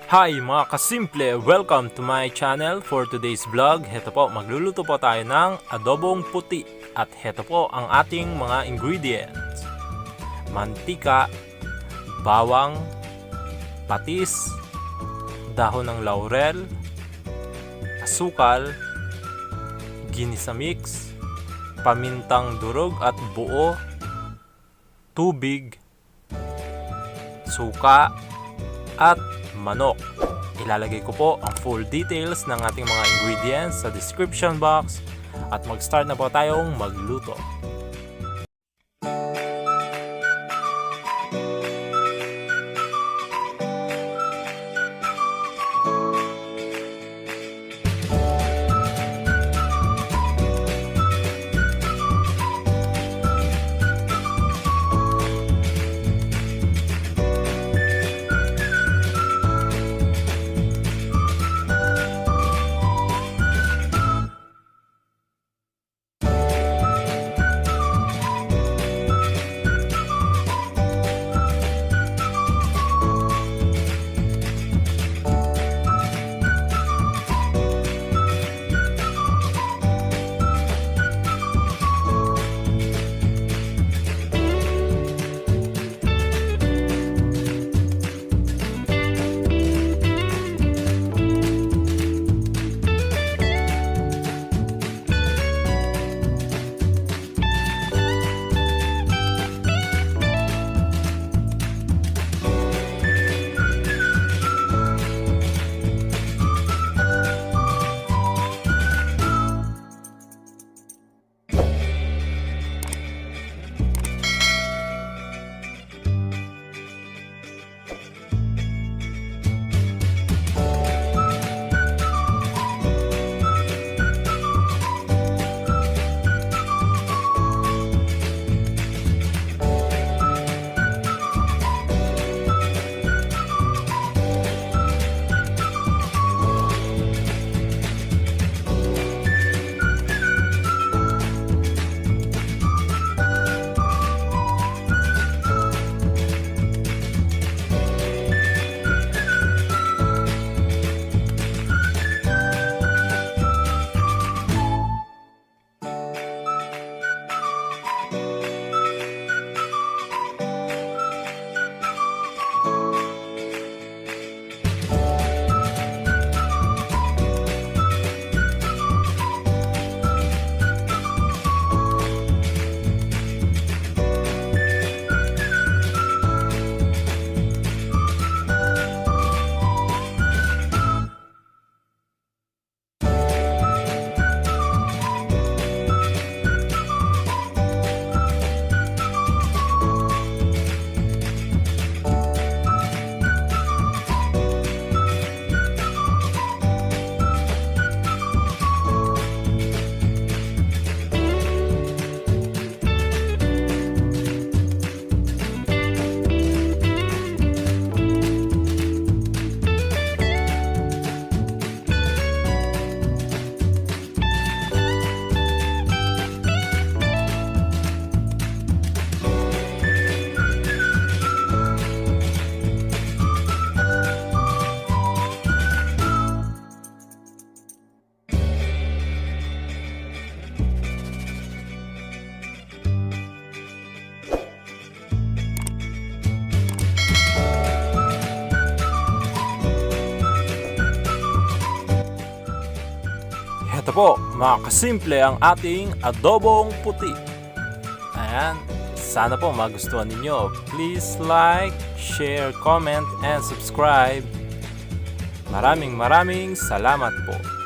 Hi mga kasimple! Welcome to my channel. For today's vlog, heto po, magluluto po tayo ng adobong puti. At heto po ang ating mga ingredients. Mantika, bawang, patis, dahon ng laurel, asukal, ginisa mix, pamintang durog at buo, tubig, suka, at manok. Ilalagay ko po ang full details ng ating mga ingredients sa description box at mag-start na po tayong magluto. Ito po mga kasimple ang ating adobong puti. Ayan, sana po magustuhan ninyo. Please like, share, comment, and subscribe. Maraming salamat po.